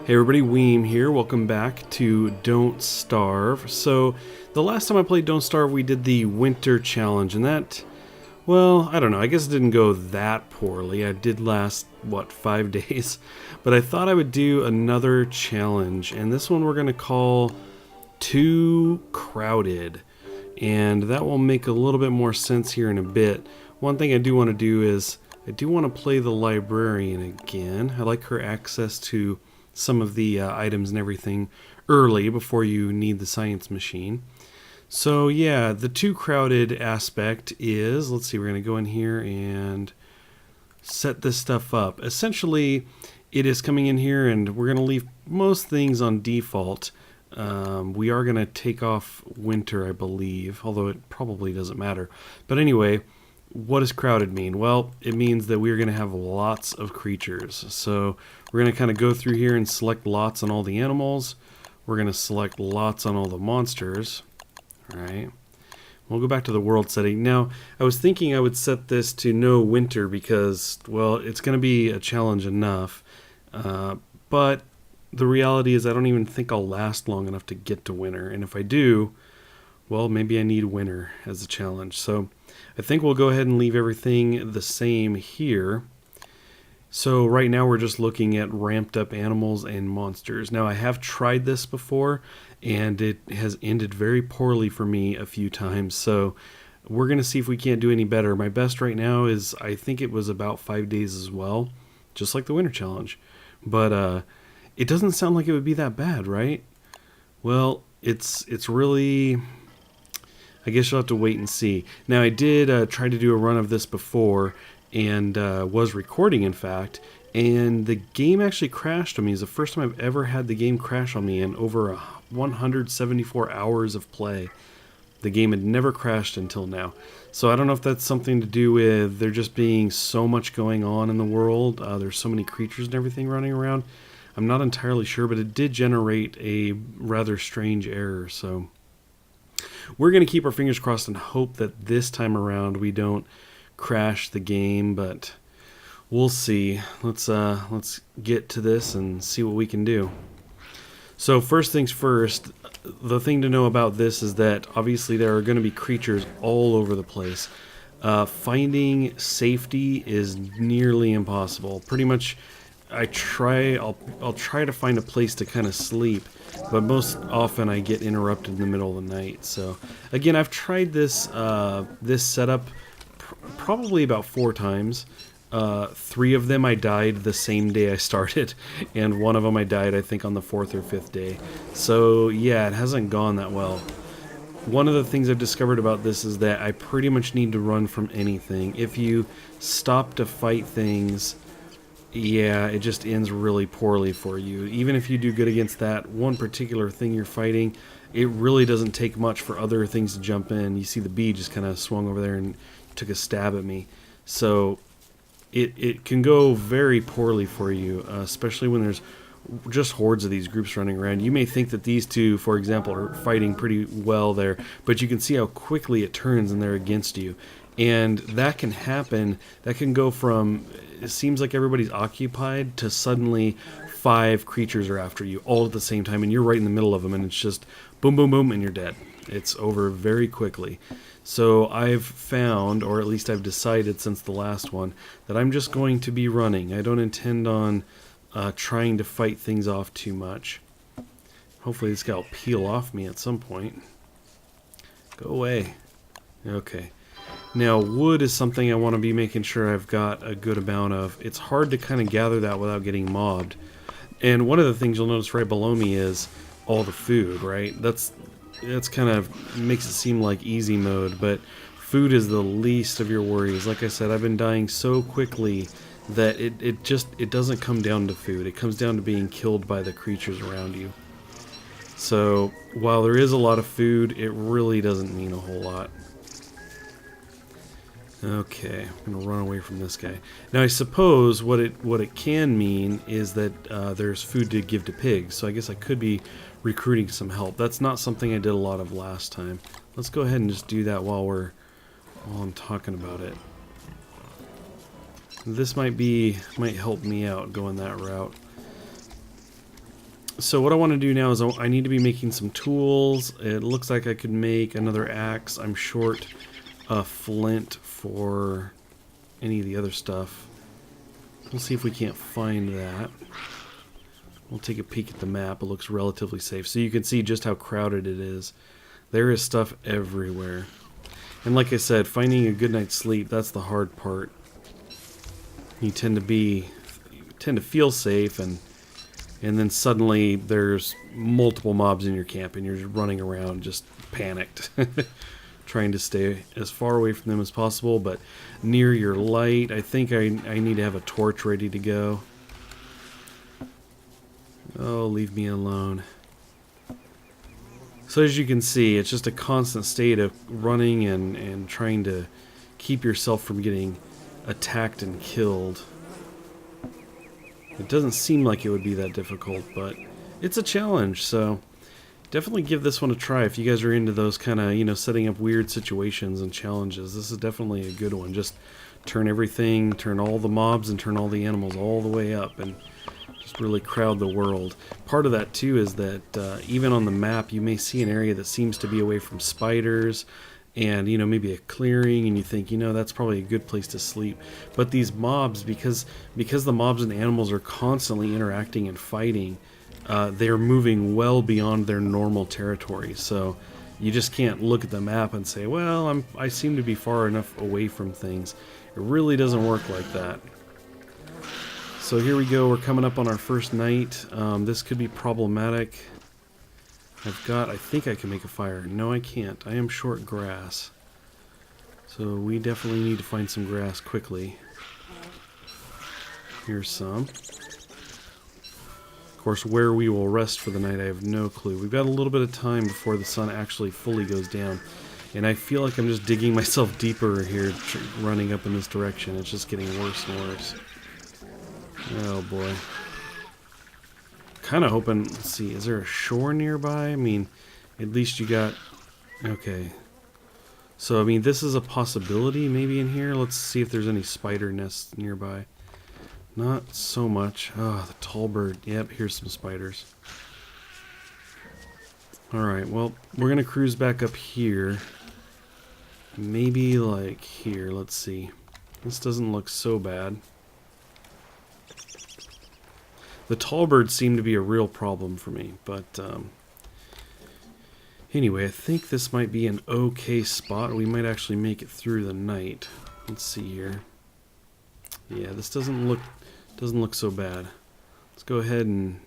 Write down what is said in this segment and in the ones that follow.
Hey everybody, Weem here. Welcome back to Don't Starve. So, the last time I played Don't Starve, we did the Winter Challenge, and that, well, I don't know, I guess it didn't go that poorly. I did last, 5 days? But I thought I would do another challenge, and this one we're going to call Too Crowded. And that will make a little bit more sense here in a bit. One thing I do want to do is, I do want to play the librarian again. I like her access to some of the items and everything early before you need the science machine. So yeah, the too crowded aspect is, let's see, we're going to go in here and set this stuff up. Essentially, it is coming in here and we're going to leave most things on default. We are going to take off winter, I believe, although it probably doesn't matter. But anyway, what does crowded mean? Well, it means that we're going to have lots of creatures. So we're going to kind of go through here and select lots on all the animals. We're going to select lots on all the monsters. All right. We'll go back to the world setting. Now, I was thinking I would set this to no winter because, well, it's going to be a challenge enough. But the reality is I don't even think I'll last long enough to get to winter. And if I do, well, maybe I need winter as a challenge. So I think we'll go ahead and leave everything the same here. So right now we're just looking at ramped up animals and monsters. Now I have tried this before and it has ended very poorly for me a few times. So we're going to see if we can't do any better. My best right now is, I think it was about 5 days as well, just like the winter challenge. But it doesn't sound like it would be that bad, right? Well, it's really, I guess you'll have to wait and see. Now, I did try to do a run of this before, and was recording, in fact, and the game actually crashed on me. It's the first time I've ever had the game crash on me in over 174 hours of play. The game had never crashed until now. So I don't know if that's something to do with there just being so much going on in the world. There's so many creatures and everything running around. I'm not entirely sure, but it did generate a rather strange error, so we're going to keep our fingers crossed and hope that this time around we don't crash the game, but we'll see. Let's get to this and see what we can do. So first things first, the thing to know about this is that obviously there are going to be creatures all over the place. Finding safety is nearly impossible. Pretty much I'll try to find a place to kind of sleep, but most often I get interrupted in the middle of the night. So again, I've tried this this setup probably about 4 times. 3 of them I died the same day I started, and 1 of them I died I think on the 4th or 5th day. So yeah, it hasn't gone that well. One of the things I've discovered about this is that I pretty much need to run from anything. If you stop to fight things, yeah, it just ends really poorly for you. Even if you do good against that one particular thing you're fighting, it really doesn't take much for other things to jump in. You see the bee just kind of swung over there and took a stab at me. So it can go very poorly for you, especially when there's just hordes of these groups running around. You may think that these two, for example, are fighting pretty well there, but you can see how quickly it turns and they're against you. And that can happen. That can go from, it seems like everybody's occupied, to suddenly 5 creatures are after you all at the same time, and you're right in the middle of them, and it's just boom, boom, boom, and you're dead. It's over very quickly. So I've found, or at least I've decided since the last one, that I'm just going to be running. I don't intend on trying to fight things off too much. Hopefully this guy will peel off me at some point. Go away. Okay. Now, wood is something I want to be making sure I've got a good amount of. It's hard to kind of gather that without getting mobbed. And one of the things you'll notice right below me is all the food, right? That's kind of makes it seem like easy mode, but food is the least of your worries. Like I said, I've been dying so quickly that it doesn't come down to food. It comes down to being killed by the creatures around you. So while there is a lot of food, it really doesn't mean a whole lot. Okay, I'm gonna run away from this guy. Now I suppose what it can mean is that there's food to give to pigs, so I guess I could be recruiting some help. That's not something I did a lot of last time. Let's go ahead and just do that while I'm talking about it. This might help me out going that route. So what I want to do now is I need to be making some tools. It looks like I could make another axe. I'm short a flint for any of the other stuff. We'll see if we can't find that. We'll take a peek at the map. It looks relatively safe. So you can see just how crowded it is. There is stuff everywhere. And like I said, finding a good night's sleep, that's the hard part. You tend to feel safe, and then suddenly there's multiple mobs in your camp and you're just running around just panicked. Trying to stay as far away from them as possible, but near your light. I think I need to have a torch ready to go. Oh, leave me alone. So as you can see, it's just a constant state of running and trying to keep yourself from getting attacked and killed. It doesn't seem like it would be that difficult, but it's a challenge, so definitely give this one a try if you guys are into those kind of, you know, setting up weird situations and challenges. This is definitely a good one. Just turn all the mobs and turn all the animals all the way up and just really crowd the world. Part of that too is that even on the map you may see an area that seems to be away from spiders and, you know, maybe a clearing, and you think, you know, that's probably a good place to sleep. But these mobs, because the mobs and the animals are constantly interacting and fighting, they're moving well beyond their normal territory. So you just can't look at the map and say, well, I seem to be far enough away from things. It really doesn't work like that. So here we go. We're coming up on our first night. This could be problematic. I think I can make a fire. No, I can't. I am short grass. So we definitely need to find some grass quickly. Here's some. Of course, where we will rest for the night, I have no clue. We've got a little bit of time before the sun actually fully goes down. And I feel like I'm just digging myself deeper here, running up in this direction. It's just getting worse and worse. Oh boy. Kind of hoping, let's see, is there a shore nearby? I mean, at least you got, okay. So, I mean, this is a possibility maybe in here. Let's see if there's any spider nests nearby. Not so much. Oh, the tall bird. Yep, here's some spiders. Alright, well, we're going to cruise back up here. Maybe like here, let's see. This doesn't look so bad. The tall birds seem to be a real problem for me, but anyway, I think this might be an okay spot. We might actually make it through the night. Let's see here. Yeah, this doesn't look so bad. Let's go ahead and,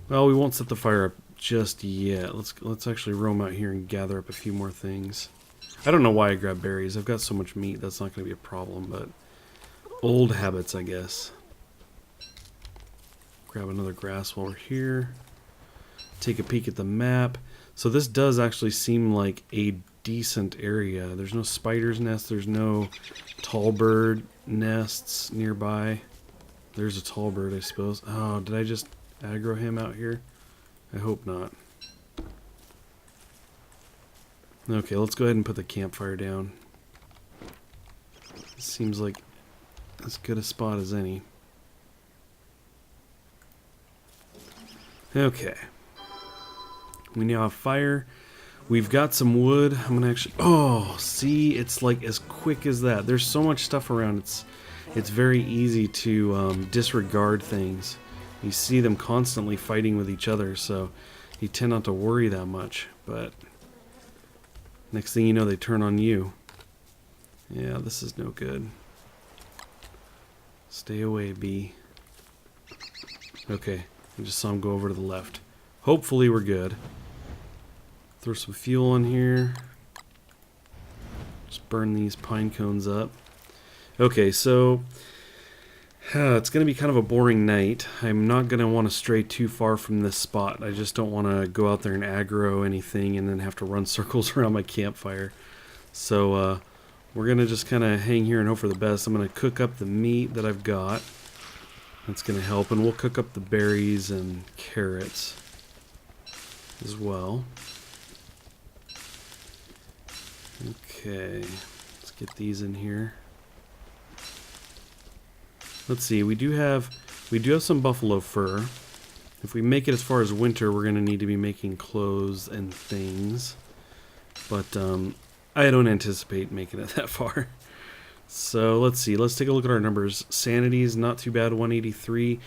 well, we won't set the fire up just yet. Let's actually roam out here and gather up a few more things. I don't know why I grabbed berries. I've got so much meat that's not going to be a problem, but old habits, I guess. Grab another grass while we're here. Take a peek at the map. So this does actually seem like a decent area. There's no spider's nest. There's no tall bird nests nearby. There's a tall bird, I suppose. Oh, did I just aggro him out here? I hope not. Okay, let's go ahead and put the campfire down. This seems like as good a spot as any. Okay. We now have fire. We've got some wood. I'm gonna actually, oh, see, it's like as quick as that. There's so much stuff around. It's very easy to disregard things. You see them constantly fighting with each other, so you tend not to worry that much. But next thing you know, they turn on you. Yeah, this is no good. Stay away, bee. Okay, I just saw him go over to the left. Hopefully we're good. Throw some fuel in here. Just burn these pine cones up. Okay, so it's going to be kind of a boring night. I'm not going to want to stray too far from this spot. I just don't want to go out there and aggro anything and then have to run circles around my campfire. So we're going to just kind of hang here and hope for the best. I'm going to cook up the meat that I've got. That's going to help. And we'll cook up the berries and carrots as well. Okay, let's get these in here. Let's see, we do have some buffalo fur. If we make it as far as winter, we're going to need to be making clothes and things. But I don't anticipate making it that far. So let's see. Let's take a look at our numbers. Sanity is not too bad, 183.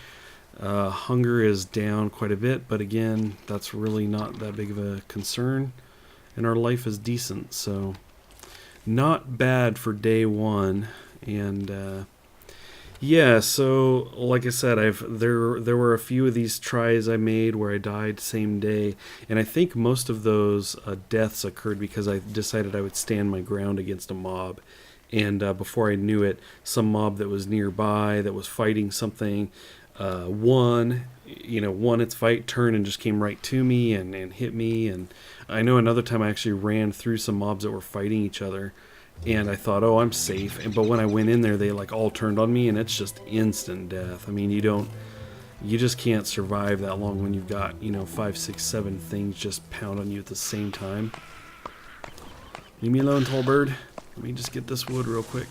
Hunger is down quite a bit, but again, that's really not that big of a concern. And our life is decent, so not bad for day one. And yeah, so like I said, there were a few of these tries I made where I died same day, and I think most of those deaths occurred because I decided I would stand my ground against a mob. And before I knew it, some mob that was nearby that was fighting something won its fight, turned and just came right to me and hit me. And I know another time I actually ran through some mobs that were fighting each other, and I thought, oh, I'm safe. But when I went in there, they like all turned on me, and it's just instant death. I mean, you just can't survive that long when you've got 5, 6, 7 things just pound on you at the same time. Leave me alone, tall bird. Let me just get this wood real quick.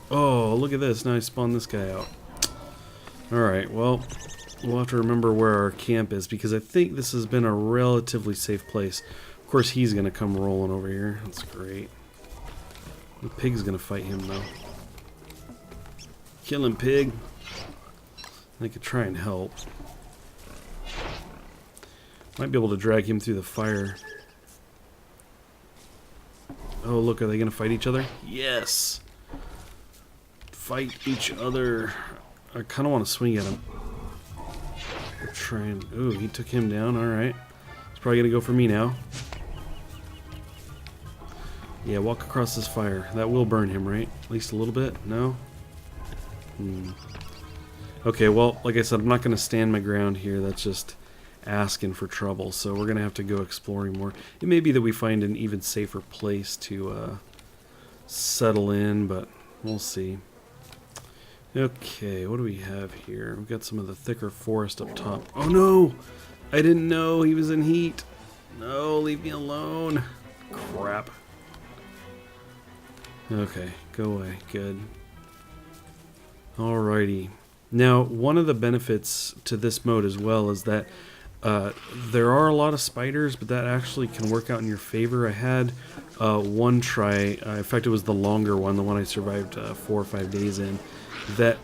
Oh, look at this. Now I spawned this guy out. Alright, well, we'll have to remember where our camp is, because I think this has been a relatively safe place. Of course, he's going to come rolling over here. That's great. The pig's going to fight him, though. Kill him, pig. I could try and help. Might be able to drag him through the fire. Oh, look, are they going to fight each other? Yes! Fight each other. I kind of want to swing at him. Try and... Ooh, he took him down. Alright. He's probably going to go for me now. Yeah, walk across this fire. That will burn him, right? At least a little bit? No? Okay, well, like I said, I'm not going to stand my ground here. That's just asking for trouble, so we're going to have to go exploring more. It may be that we find an even safer place to settle in, but we'll see. Okay, what do we have here? We've got some of the thicker forest up top. Oh no! I didn't know he was in heat. No, leave me alone. Crap. Okay, go away. Good. Alrighty. Now, one of the benefits to this mode as well is that there are a lot of spiders, but that actually can work out in your favor. I had one try, in fact it was the longer one, the one I survived 4 or 5 days in, that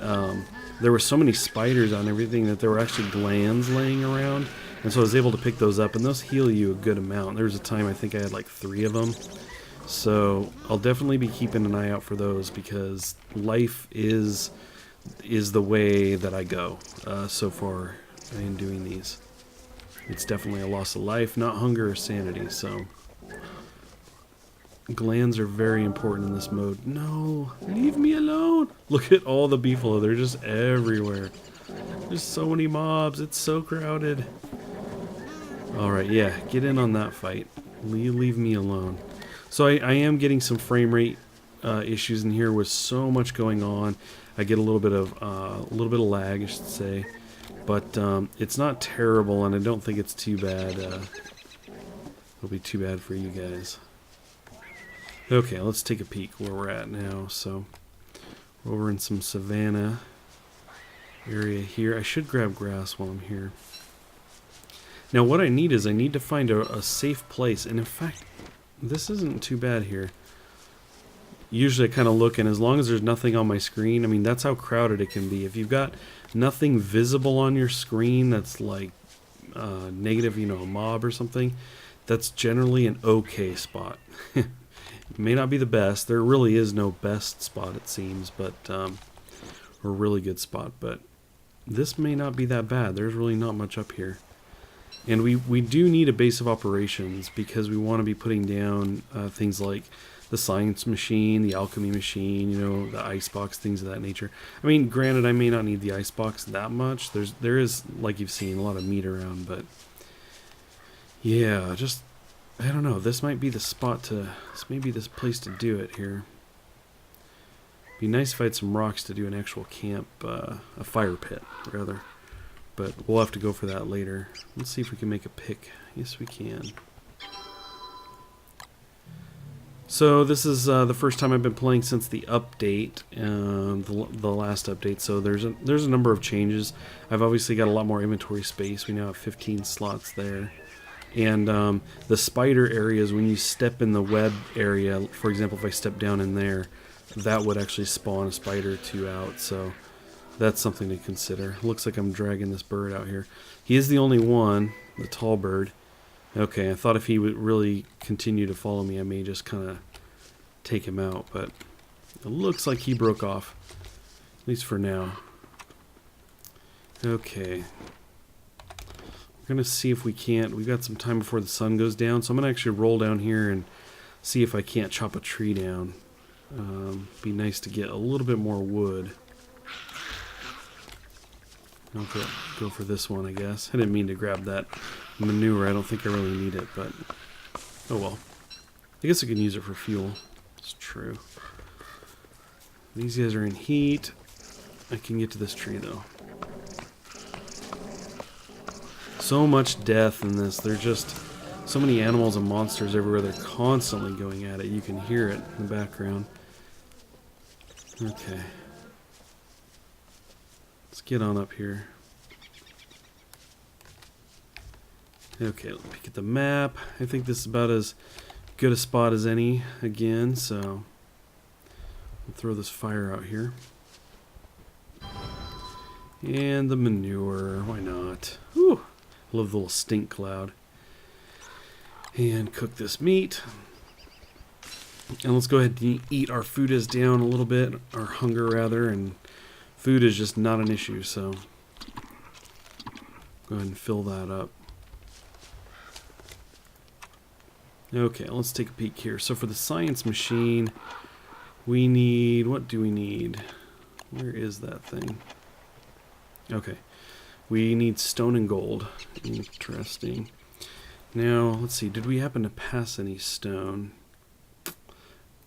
there were so many spiders on everything that there were actually glands laying around, and so I was able to pick those up, and those heal you a good amount. There was a time I think I had like 3 of them, so I'll definitely be keeping an eye out for those, because life is the way that I go so far in doing these. It's definitely a loss of life, not hunger or sanity, so glands are very important in this mode. No, leave me alone. Look at all the beefalo, they're just everywhere. There's so many mobs, it's so crowded. Alright, yeah, get in on that fight. Leave me alone. So I am getting some frame rate issues in here with so much going on. I get a little bit of lag, I should say. But it's not terrible, and I don't think it's too bad. It'll be too bad for you guys. Okay, let's take a peek where we're at now. So we're over in some savanna area here. I should grab grass while I'm here. Now what I need is I need to find a safe place, and in fact, this isn't too bad here. Usually I kind of look, and as long as there's nothing on my screen, I mean, that's how crowded it can be. If you've got nothing visible on your screen that's like negative, a mob or something, that's generally an okay spot. It may not be the best. There really is no best spot, it seems, but or a really good spot, but this may not be that bad. There's really not much up here. And we do need a base of operations, because we want to be putting down things like the science machine, the alchemy machine, the icebox, things of that nature. I mean, granted, I may not need the icebox that much. There is, like you've seen, a lot of meat around, but yeah, just, I don't know. This might be the spot this may be this place to do it here. Be nice if I had some rocks to do an actual camp, a fire pit, rather. But we'll have to go for that later. Let's see if we can make a pick. Yes, we can. So this is the first time I've been playing since the update, the last update. So there's a number of changes. I've obviously got a lot more inventory space. We now have 15 slots there. And the spider areas, when you step in the web area, for example, if I step down in there, that would actually spawn a spider or two out. So that's something to consider. Looks like I'm dragging this bird out here. He is the only one, the tall bird. Okay, I thought if he would really continue to follow me, I may just kind of take him out, but it looks like he broke off, at least for now. Okay. We're going to see if we can't. We've got some time before the sun goes down, so I'm going to actually roll down here and see if I can't chop a tree down. Be nice to get a little bit more wood. I'll go for this one, I guess. I didn't mean to grab that manure. I don't think I really need it, but oh well. I guess I can use it for fuel. It's true. These guys are in heat. I can get to this tree, though. So much death in this. There's just so many animals and monsters everywhere. They're constantly going at it. You can hear it in the background. Okay. Let's get on up here. Okay, let me peek at the map. I think this is about as good a spot as any again, so I'll throw this fire out here. And the manure, why not? Whew, I love the little stink cloud. And cook this meat. And let's go ahead and eat. Our food is down a little bit, our hunger rather, and food is just not an issue, so go ahead and fill that up. Okay, let's take a peek here. So for the science machine, we need, what do we need? Where is that thing? Okay, we need stone and gold. Interesting. Now, let's see, did we happen to pass any stone?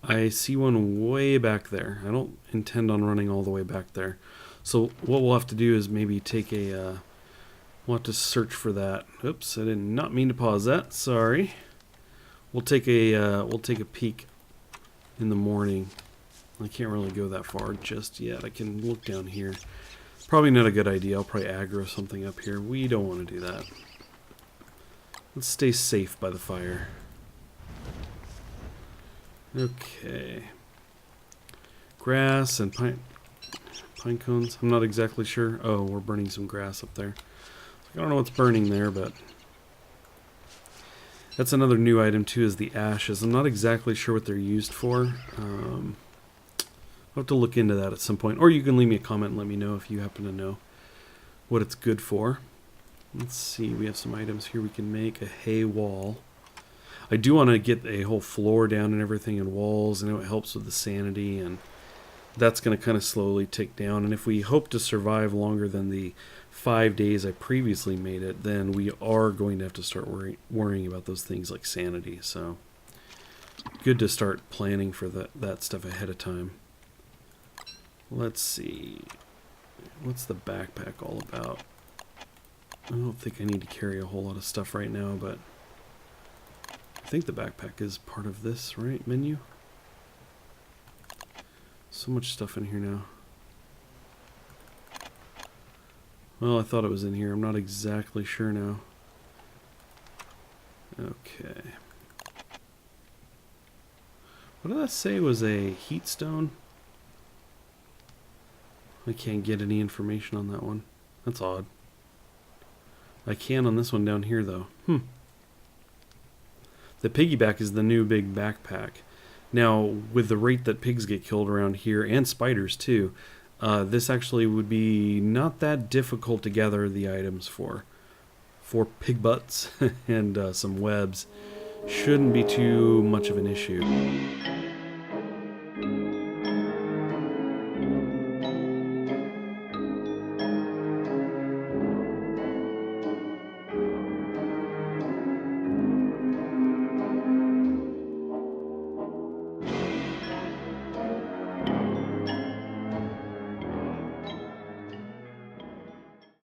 I see one way back there. I don't intend on running all the way back there. So what we'll have to do is maybe take a, we'll have to search for that. Oops, I did not mean to pause that, sorry. We'll take a peek in the morning. I can't really go that far just yet. I can look down here. Probably not a good idea. I'll probably aggro something up here. We don't want to do that. Let's stay safe by the fire. Okay. Grass and pine cones. I'm not exactly sure. Oh, we're burning some grass up there. I don't know what's burning there, but that's another new item too, is the ashes. I'm not exactly sure what they're used for. I'll have to look into that at some point. Or you can leave me a comment and let me know if you happen to know what it's good for. Let's see, we have some items here we can make. A hay wall. I do want to get a whole floor down and everything and walls. I know it helps with the sanity, and that's going to kind of slowly tick down. And if we hope to survive longer than the 5 days I previously made it, then we are going to have to start worrying about those things like sanity. So good to start planning for that stuff ahead of time. Let's see. What's the backpack all about? I don't think I need to carry a whole lot of stuff right now, but I think the backpack is part of this, right? Menu? So much stuff in here now. Well, I thought it was in here. I'm not exactly sure now. Okay. What did that say was a heat stone? I can't get any information on that one. That's odd. I can on this one down here, though. The piggyback is the new big backpack. Now, with the rate that pigs get killed around here, and spiders too, this actually would be not that difficult to gather the items for. 4 pig butts and some webs. Shouldn't be too much of an issue.